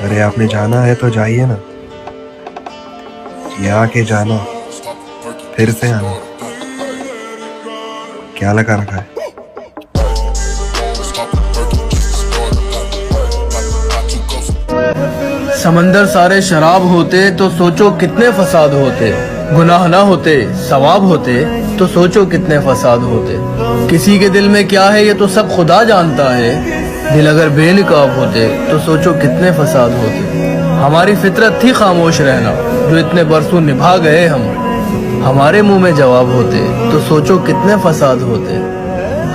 अरे आपने जाना है तो जाइए ना, ये आके जाना फिर से आना, क्या लगा रखा है। समंदर सारे शराब होते तो सोचो कितने फसाद होते, गुनाह ना होते सवाब होते तो सोचो कितने फसाद होते। किसी के दिल में क्या है ये तो सब खुदा जानता है, दिल अगर बेनकाब होते तो सोचो कितने फसाद होते। हमारी फितरत थी खामोश रहना, जो इतने बरसों निभा गए हम, हमारे मुंह में जवाब होते तो सोचो कितने फसाद होते।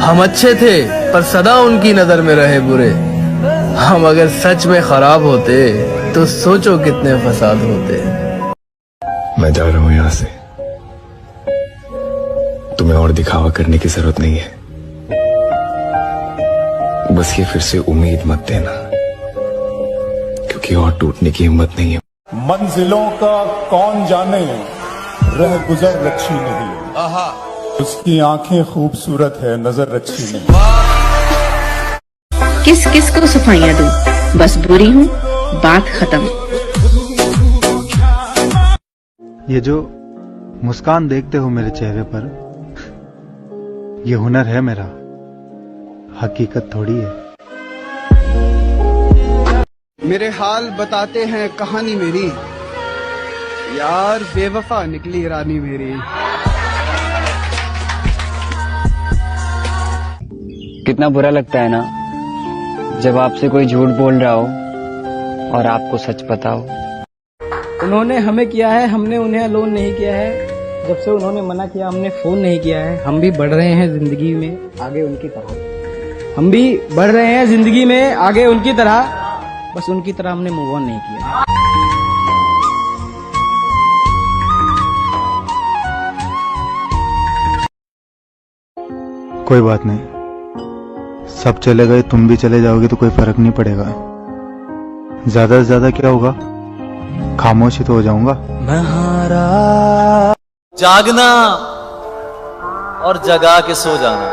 हम अच्छे थे पर सदा उनकी नजर में रहे बुरे, हम अगर सच में खराब होते तो सोचो कितने फसाद होते। मैं जा रहा हूं यहां से, तुम्हें और दिखावा करने की जरूरत नहीं है। बस ये फिर से उम्मीद मत देना, क्योंकि और टूटने की हिम्मत नहीं है। मंजिलों का कौन जाने, रह गुजर रच्छी नहीं, उसकी आंखें खूबसूरत है नजर रच्छी नहीं। किस किस को सफाइयां दूं, बस बुरी हूँ बात खत्म। ये जो मुस्कान देखते हो मेरे चेहरे पर, ये हुनर है मेरा, हकीकत थोड़ी है। मेरे हाल बताते हैं कहानी मेरी, यार बेवफा निकली रानी मेरी। कितना बुरा लगता है ना जब आपसे कोई झूठ बोल रहा हो और आपको सच पता हो। उन्होंने हमें किया है, हमने उन्हें अलोन नहीं किया है। जब से उन्होंने मना किया हमने फोन नहीं किया है। हम भी बढ़ रहे हैं जिंदगी में आगे उनकी तरह, हम भी बढ़ रहे हैं जिंदगी में आगे उनकी तरह, बस उनकी तरह हमने मूव ऑन नहीं किया। कोई बात नहीं, सब चले गए तुम भी चले जाओगे तो कोई फर्क नहीं पड़ेगा। ज्यादा से ज्यादा क्या होगा, खामोश ही तो हो जाऊंगा। जागना और जगा के सो जाना,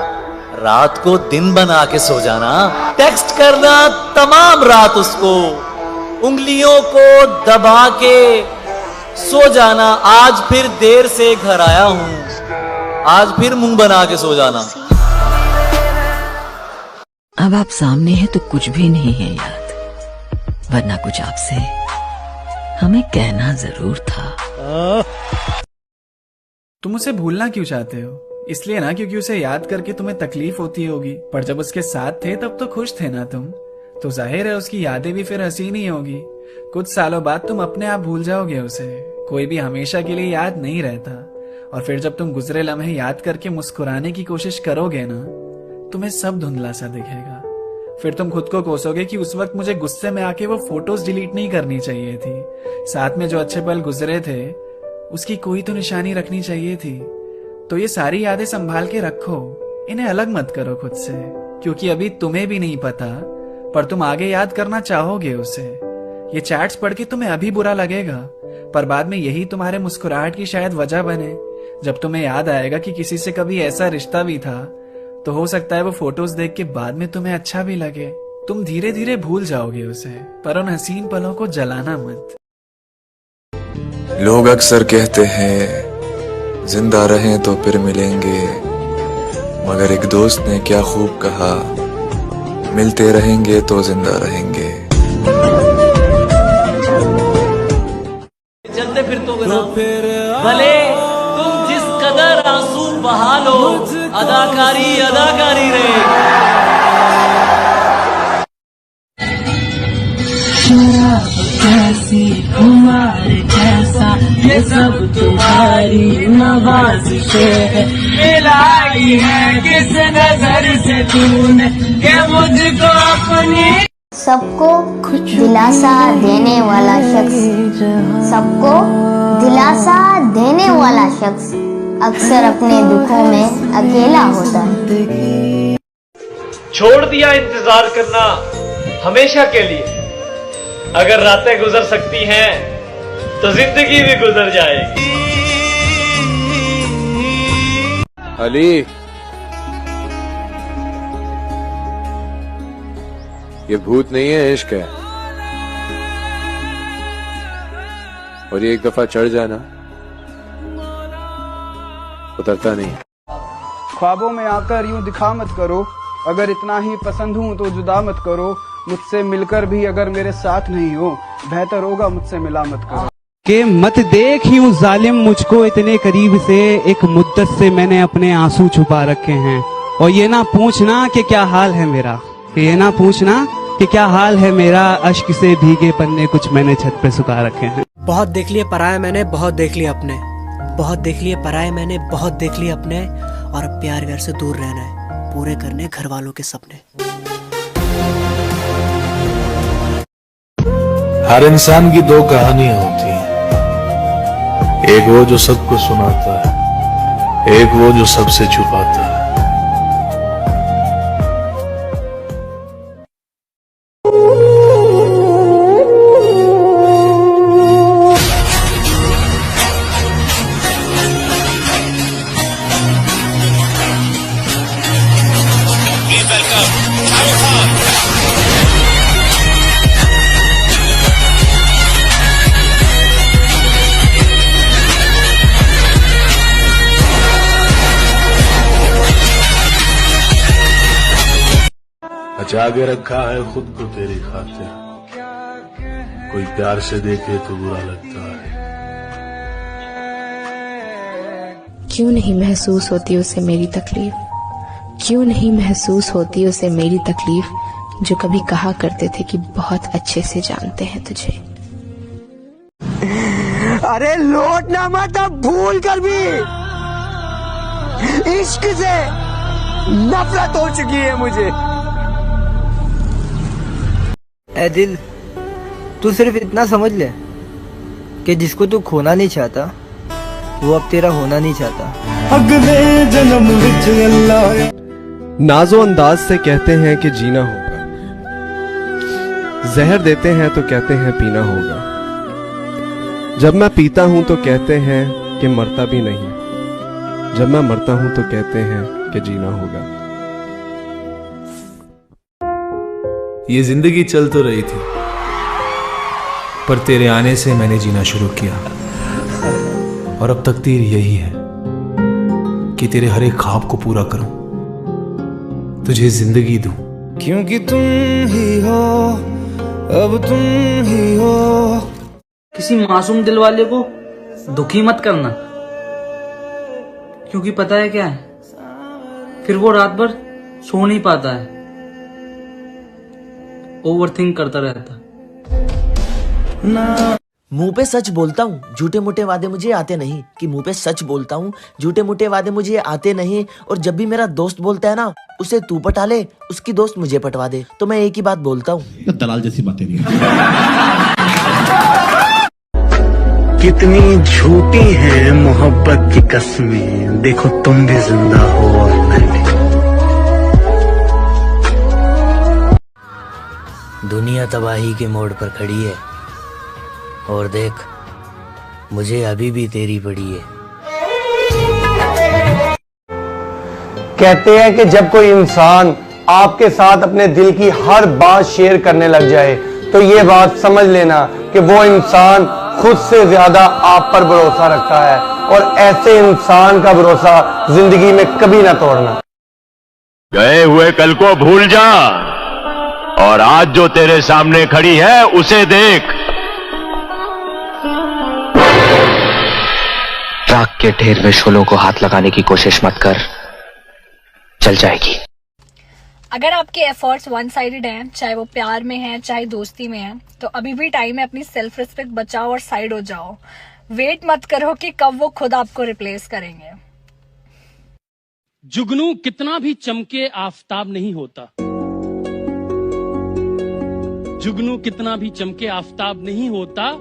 रात को दिन बना के सो जाना, टेक्स्ट करना तमाम रात उसको, उंगलियों को दबा के सो जाना। आज फिर देर से घर आया हूं, आज फिर मुंह बना के सो जाना। अब आप सामने हैं तो कुछ भी नहीं है याद, वरना कुछ आपसे हमें कहना जरूर था। तुम उसे भूलना क्यों चाहते हो? इसलिए ना क्योंकि उसे याद करके तुम्हें तकलीफ होती होगी, पर जब उसके साथ थे तब तो खुश थे ना तुम, तो जाहिर है उसकी यादें भी फिर हसीन ही होगी। कुछ सालों बाद तुम अपने आप भूल जाओगे उसे, कोई भी हमेशा के लिए याद नहीं रहता। और फिर जब तुम गुजरे लम्हे याद करके मुस्कुराने की कोशिश करोगे ना, तुम्हें सब धुंधला सा दिखेगा। फिर तुम खुद को कोसोगे कि उस वक्त मुझे गुस्से में आके वो फोटोज डिलीट नहीं करनी चाहिए थी, साथ में जो अच्छे पल गुजरे थे उसकी कोई तो निशानी रखनी चाहिए थी। तो ये सारी यादें संभाल के रखो, इन्हें अलग मत करो खुद से, क्योंकि अभी तुम्हें भी नहीं पता पर तुम आगे याद करना चाहोगे उसे। ये चैट्स पढ़ के तुम्हें अभी बुरा लगेगा, पर बाद में यही तुम्हारे मुस्कुराहट की शायद वजह बने। जब तुम्हें याद आएगा कि किसी से कभी ऐसा रिश्ता भी था, तो हो सकता है वो फोटोज देख के बाद में तुम्हें अच्छा भी लगे। तुम धीरे धीरे भूल जाओगे उसे, पर उन हसीन पलों को जलाना मत। लोग अक्सर कहते हैं जिंदा रहें तो फिर मिलेंगे, मगर एक दोस्त ने क्या खूब कहा, मिलते रहेंगे तो जिंदा रहेंगे। चलते फिर तो भले तुम जिस कदर आंसू बहा लो, अदाकारी अदाकारी रहे। कैसी खुमार कैसा, ये सब तुम्हारी नवाज़िशें है। मिलाई है किस नजर से तूने के मुझको अपनी। सबको दिलासा देने वाला शख्स, सबको दिलासा देने वाला शख्स अक्सर अपने दुखों में अकेला होता है। छोड़ दिया इंतजार करना हमेशा के लिए, अगर रातें गुजर सकती हैं तो जिंदगी भी गुजर जाएगी। अली, ये भूत नहीं है, इश्क है। और ये एक दफा चढ़ जाना उतरता नहीं। ख्वाबों में आकर यूं दिखा मत करो, अगर इतना ही पसंद हूँ तो जुदा मत करो, मुझसे मिलकर भी अगर मेरे साथ नहीं हो, बेहतर होगा मुझसे मिला मत करो। के मत देख यूं जालिम मुझको इतने करीब से, एक मुद्दत से मैंने अपने आंसू छुपा रखे हैं। और ये ना पूछना कि क्या हाल है मेरा, ये ना पूछना कि क्या हाल है मेरा, अश्क से भीगे पन्ने कुछ मैंने छत पे सुखा रखे हैं। बहुत देख लिए पराये मैंने, बहुत देख लिए अपने, बहुत देख लिए पराये मैंने, बहुत देख लिए अपने, और अब प्यार घर से दूर रहना है, पूरे करने घर वालों के सपने। हर इंसान की दो कहानियां होती हैं, एक वो जो सबको सुनाता है, एक वो जो सबसे छुपाता है। बचा के रखा है खुद को तेरी खातिर, कोई प्यार से देखे तो बुरा लगता है। क्यों नहीं महसूस होती उसे मेरी तकलीफ, क्यों नहीं महसूस होती उसे मेरी तकलीफ, जो कभी कहा करते थे कि बहुत अच्छे से जानते हैं तुझे। अरे लौटना मत अब भूल कर भी, इश्क से नफरत हो चुकी है मुझे। ए दिल, तू सिर्फ इतना समझ ले कि जिसको तू खोना नहीं चाहता वो अब तेरा होना नहीं चाहता। अगले जन्म विच अल्लाह नाजो अंदाज से कहते हैं कि जीना होगा, जहर देते हैं तो कहते हैं पीना होगा। जब मैं पीता हूं तो कहते हैं कि मरता भी नहीं, जब मैं मरता हूं तो कहते हैं कि जीना होगा। ये जिंदगी चल तो रही थी, पर तेरे आने से मैंने जीना शुरू किया, और अब तकदीर यही है कि तेरे हर एक ख्वाब को पूरा करूं, तुझे जिंदगी दूं। क्योंकि तुम ही हो, अब तुम ही हो। किसी मासूम दिल वाले को दुखी मत करना, क्योंकि पता है क्या है, फिर वो रात भर सो नहीं पाता है, ओवरथिंक करता रहता। मुंह पे सच बोलता हूँ, झूठे मोटे वादे मुझे आते नहीं, कि मुंह पे सच बोलता हूँ, झूठे मोटे वादे मुझे आते नहीं। और जब भी मेरा दोस्त बोलता है ना, उसे तू पटा ले, उसकी दोस्त मुझे पटवा दे, तो मैं एक ही बात बोलता हूँ, दलाल जैसी बातें नहीं। कितनी झूठी है मोहब्बत की कस्में, देखो तुम भी जिंदा हो और मैं भी। दुनिया तबाही के मोड़ पर खड़ी है, और देख मुझे अभी भी तेरी पड़ी है। कहते हैं कि जब कोई इंसान आपके साथ अपने दिल की हर बात शेयर करने लग जाए, तो ये बात समझ लेना कि वो इंसान खुद से ज्यादा आप पर भरोसा रखता है, और ऐसे इंसान का भरोसा जिंदगी में कभी ना तोड़ना। गए हुए कल को भूल जा, और आज जो तेरे सामने खड़ी है उसे देख। राख के ढेर में शोलों को हाथ लगाने की कोशिश मत कर, चल जाएगी। अगर आपके एफर्ट्स वन साइडेड हैं, चाहे वो प्यार में है चाहे दोस्ती में है, तो अभी भी टाइम है अपनी सेल्फ रिस्पेक्ट बचाओ और साइड हो जाओ। वेट मत करो कि कब वो खुद आपको रिप्लेस करेंगे। जुगनू कितना भी चमके आफताब नहीं होता, जुगनू कितना भी चमके आफताब नहीं होता,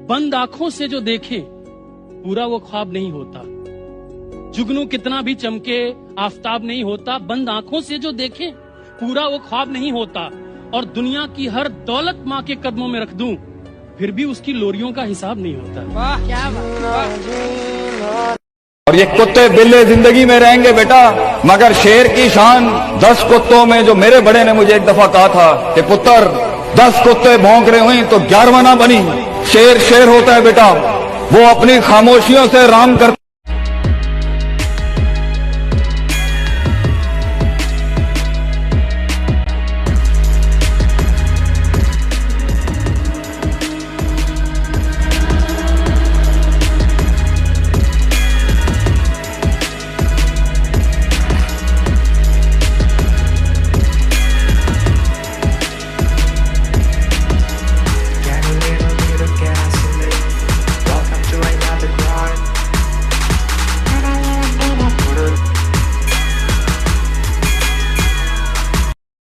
बंद आंखों से जो देखे पूरा वो ख्वाब नहीं होता। जुगनू कितना भी चमके आफताब नहीं होता, बंद आंखों से जो देखे पूरा वो ख्वाब नहीं होता। और दुनिया की हर दौलत माँ के कदमों में रख दूं, फिर भी उसकी लोरियों का हिसाब नहीं होता। वाह क्या बात। और ये कुत्ते बिल्ले जिंदगी में रहेंगे बेटा, मगर शेर की शान 10 कुत्तों में। जो मेरे बड़े ने मुझे एक दफा कहा था कि पुत्र 10 कुत्ते भौंक रहे हुए तो 11वां ना बनी, शेर शेर होता है बेटा, वो अपनी खामोशियों से राम कर